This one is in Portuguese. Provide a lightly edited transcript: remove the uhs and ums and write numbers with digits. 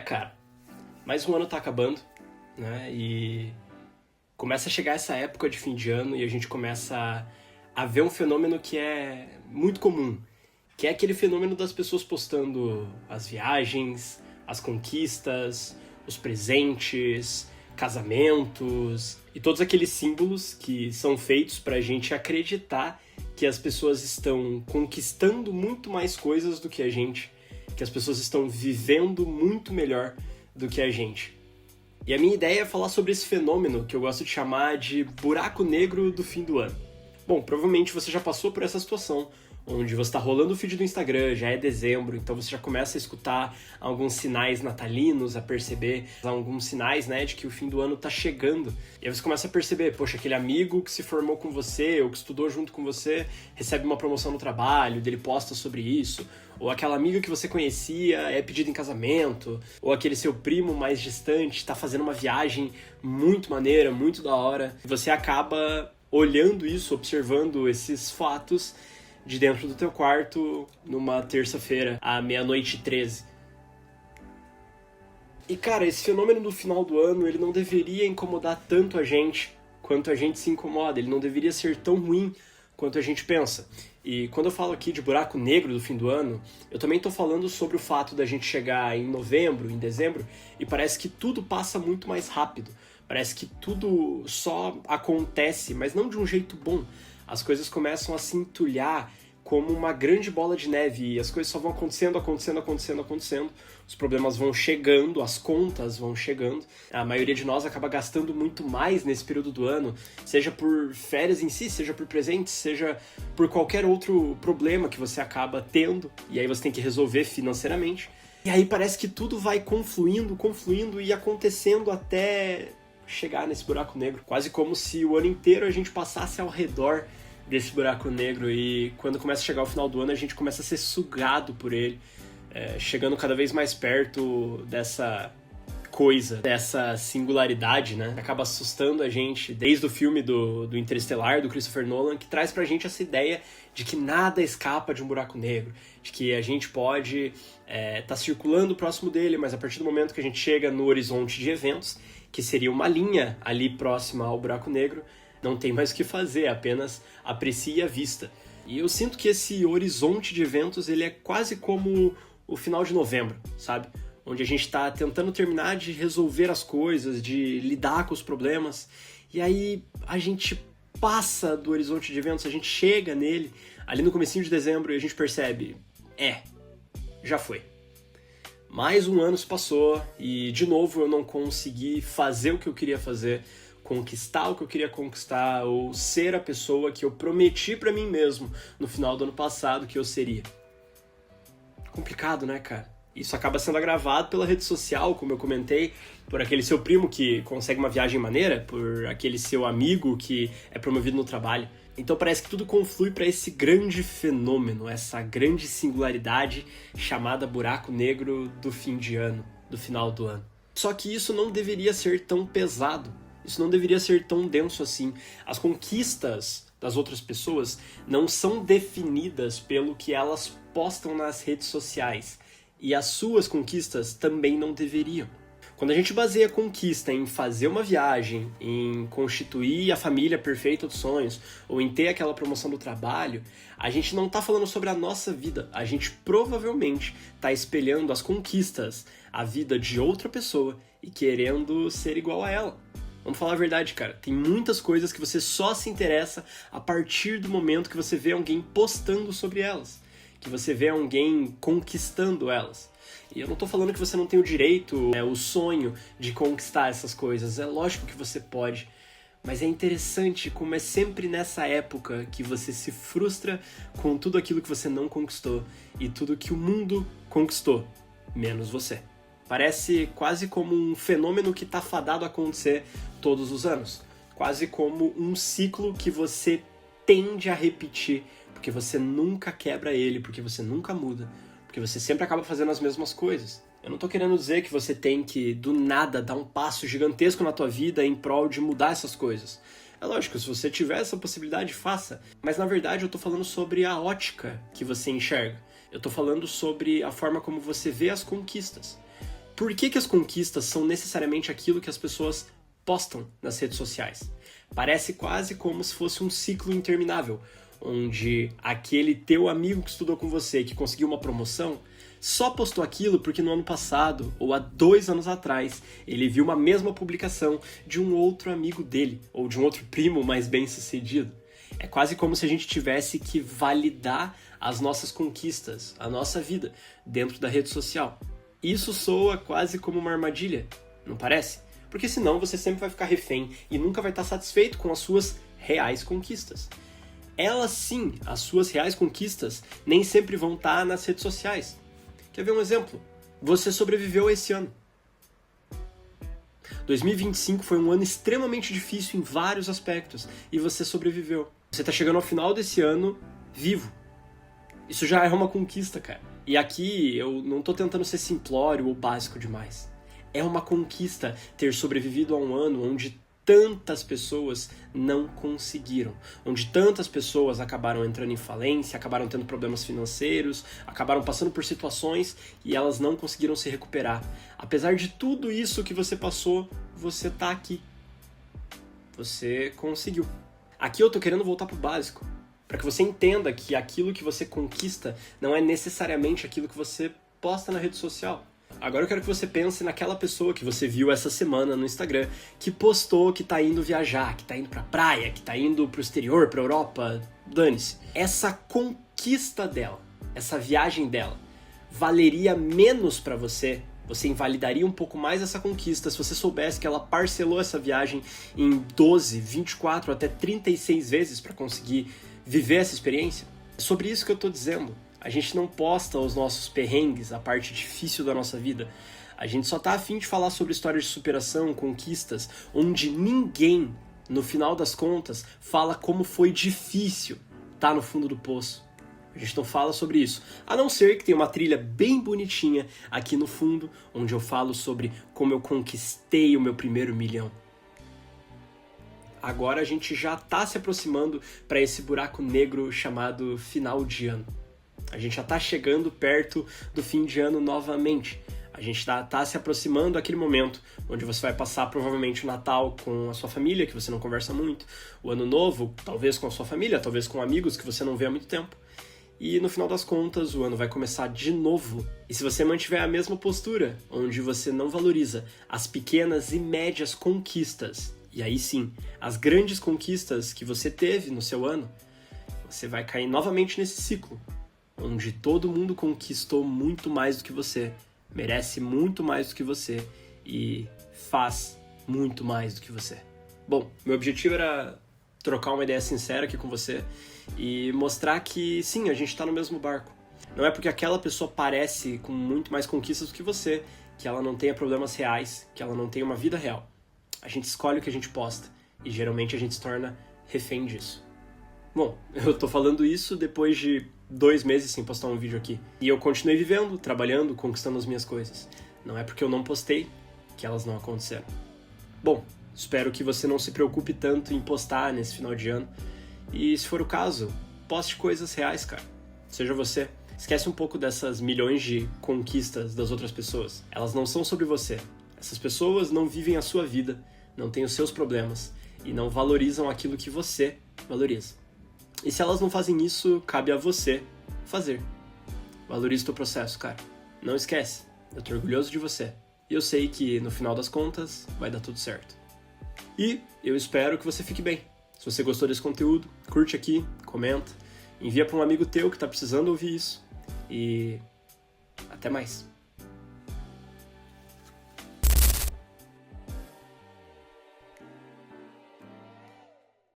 Cara, mais um ano tá acabando, né? E começa a chegar essa época de fim de ano e a gente começa a ver um fenômeno que é muito comum, que é aquele fenômeno das pessoas postando as viagens, as conquistas, os presentes, casamentos e todos aqueles símbolos que são feitos pra gente acreditar que as pessoas estão conquistando muito mais coisas do que a gente, que as pessoas estão vivendo muito melhor do que a gente. E a minha ideia é falar sobre esse fenômeno que eu gosto de chamar de buraco negro do fim do ano. Bom, provavelmente você já passou por essa situação, onde você está rolando o feed do Instagram, já é dezembro, então você já começa a escutar alguns sinais natalinos, a perceber alguns sinais, né, de que o fim do ano está chegando. E aí você começa a perceber, poxa, aquele amigo que se formou com você, ou que estudou junto com você, recebe uma promoção no trabalho, dele posta sobre isso, ou aquela amiga que você conhecia é pedida em casamento, ou aquele seu primo mais distante está fazendo uma viagem muito maneira, muito da hora. E você acaba olhando isso, observando esses fatos de dentro do teu quarto numa terça-feira, à 00:13. E cara, esse fenômeno do final do ano, ele não deveria incomodar tanto a gente quanto a gente se incomoda, ele não deveria ser tão ruim quanto a gente pensa. E quando eu falo aqui de buraco negro do fim do ano, eu também tô falando sobre o fato da gente chegar em novembro, em dezembro, e parece que tudo passa muito mais rápido. Parece que tudo só acontece, mas não de um jeito bom. As coisas começam a se entulhar como uma grande bola de neve e as coisas só vão acontecendo. Os problemas vão chegando, as contas vão chegando. A maioria de nós acaba gastando muito mais nesse período do ano, seja por férias em si, seja por presentes, seja por qualquer outro problema que você acaba tendo e aí você tem que resolver financeiramente. E aí parece que tudo vai confluindo e acontecendo até chegar nesse buraco negro. Quase como se o ano inteiro a gente passasse ao redor desse buraco negro e quando começa a chegar o final do ano a gente começa a ser sugado por ele, chegando cada vez mais perto dessa coisa, dessa singularidade, né? Acaba assustando a gente desde o filme do Interestelar, do Christopher Nolan, que traz pra gente essa ideia de que nada escapa de um buraco negro, de que a gente pode tá circulando próximo dele, mas a partir do momento que a gente chega no horizonte de eventos, que seria uma linha ali próxima ao buraco negro, não tem mais o que fazer, apenas aprecie a vista. E eu sinto que esse horizonte de eventos, ele é quase como o final de novembro, sabe? Onde a gente está tentando terminar de resolver as coisas, de lidar com os problemas, e aí a gente passa do horizonte de eventos, a gente chega nele, ali no comecinho de dezembro, e a gente percebe, já foi. Mais um ano se passou, e de novo eu não consegui fazer o que eu queria fazer, conquistar o que eu queria conquistar, ou ser a pessoa que eu prometi pra mim mesmo no final do ano passado que eu seria. Complicado, né, cara? Isso acaba sendo agravado pela rede social, como eu comentei, por aquele seu primo que consegue uma viagem maneira, por aquele seu amigo que é promovido no trabalho. Então parece que tudo conflui para esse grande fenômeno, essa grande singularidade chamada buraco negro do fim de ano, do final do ano. Só que isso não deveria ser tão pesado. Isso não deveria ser tão denso assim. As conquistas das outras pessoas não são definidas pelo que elas postam nas redes sociais. E as suas conquistas também não deveriam. Quando a gente baseia a conquista em fazer uma viagem, em constituir a família perfeita dos sonhos, ou em ter aquela promoção do trabalho, a gente não está falando sobre a nossa vida. A gente provavelmente está espelhando as conquistas, a vida de outra pessoa e querendo ser igual a ela. Vamos falar a verdade, cara. Tem muitas coisas que você só se interessa a partir do momento que você vê alguém postando sobre elas, que você vê alguém conquistando elas. E eu não tô falando que você não tem o direito, o sonho de conquistar essas coisas. É lógico que você pode. Mas é interessante como é sempre nessa época que você se frustra com tudo aquilo que você não conquistou e tudo que o mundo conquistou, menos você. Parece quase como um fenômeno que tá fadado a acontecer todos os anos. Quase como um ciclo que você tende a repetir, porque você nunca quebra ele, porque você nunca muda, porque você sempre acaba fazendo as mesmas coisas. Eu não tô querendo dizer que você tem que, do nada, dar um passo gigantesco na tua vida em prol de mudar essas coisas. É lógico, se você tiver essa possibilidade, faça. Mas na verdade eu tô falando sobre a ótica que você enxerga. Eu tô falando sobre a forma como você vê as conquistas. Por que as conquistas são necessariamente aquilo que as pessoas postam nas redes sociais? Parece quase como se fosse um ciclo interminável, onde aquele teu amigo que estudou com você, que conseguiu uma promoção, só postou aquilo porque no ano passado, ou há 2 anos atrás, ele viu uma mesma publicação de um outro amigo dele, ou de um outro primo mais bem-sucedido. É quase como se a gente tivesse que validar as nossas conquistas, a nossa vida, dentro da rede social. Isso soa quase como uma armadilha, não parece? Porque senão você sempre vai ficar refém e nunca vai estar satisfeito com as suas reais conquistas. Elas sim, as suas reais conquistas, nem sempre vão estar nas redes sociais. Quer ver um exemplo? Você sobreviveu a esse ano. 2025 foi um ano extremamente difícil em vários aspectos e você sobreviveu. Você está chegando ao final desse ano vivo. Isso já é uma conquista, cara. E aqui eu não tô tentando ser simplório ou básico demais. É uma conquista ter sobrevivido a um ano onde tantas pessoas não conseguiram. Onde tantas pessoas acabaram entrando em falência, acabaram tendo problemas financeiros, acabaram passando por situações e elas não conseguiram se recuperar. Apesar de tudo isso que você passou, você tá aqui. Você conseguiu. Aqui eu tô querendo voltar pro básico. Para que você entenda que aquilo que você conquista não é necessariamente aquilo que você posta na rede social. Agora eu quero que você pense naquela pessoa que você viu essa semana no Instagram, que postou que tá indo viajar, que tá indo pra praia, que tá indo pro exterior, pra Europa, dane-se. Essa conquista dela, essa viagem dela, valeria menos pra você? Você invalidaria um pouco mais essa conquista se você soubesse que ela parcelou essa viagem em 12, 24, até 36 vezes para conseguir viver essa experiência? É sobre isso que eu tô dizendo. A gente não posta os nossos perrengues, a parte difícil da nossa vida. A gente só tá a fim de falar sobre histórias de superação, conquistas, onde ninguém, no final das contas, fala como foi difícil tá no fundo do poço. A gente não fala sobre isso. A não ser que tenha uma trilha bem bonitinha aqui no fundo, onde eu falo sobre como eu conquistei o meu primeiro milhão. Agora a gente já tá se aproximando para esse buraco negro chamado final de ano. A gente já tá chegando perto do fim de ano novamente. A gente tá se aproximando daquele momento onde você vai passar provavelmente o Natal com a sua família, que você não conversa muito, o Ano Novo, talvez com a sua família, talvez com amigos que você não vê há muito tempo. E no final das contas, o ano vai começar de novo. E se você mantiver a mesma postura, onde você não valoriza as pequenas e médias conquistas, e aí sim, as grandes conquistas que você teve no seu ano, você vai cair novamente nesse ciclo, onde todo mundo conquistou muito mais do que você, merece muito mais do que você e faz muito mais do que você. Bom, meu objetivo era trocar uma ideia sincera aqui com você e mostrar que sim, a gente tá no mesmo barco. Não é porque aquela pessoa parece com muito mais conquistas do que você, que ela não tenha problemas reais, que ela não tenha uma vida real. A gente escolhe o que a gente posta e geralmente a gente se torna refém disso. Bom, eu tô falando isso depois de 2 meses sem postar um vídeo aqui. E eu continuei vivendo, trabalhando, conquistando as minhas coisas. Não é porque eu não postei que elas não aconteceram. Bom, espero que você não se preocupe tanto em postar nesse final de ano. E se for o caso, poste coisas reais, cara. Seja você. Esquece um pouco dessas milhões de conquistas das outras pessoas. Elas não são sobre você. Essas pessoas não vivem a sua vida, não têm os seus problemas e não valorizam aquilo que você valoriza. E se elas não fazem isso, cabe a você fazer. Valorize o teu processo, cara. Não esquece, eu tô orgulhoso de você. E eu sei que, no final das contas, vai dar tudo certo. E eu espero que você fique bem. Se você gostou desse conteúdo, curte aqui, comenta, envia para um amigo teu que tá precisando ouvir isso. E até mais.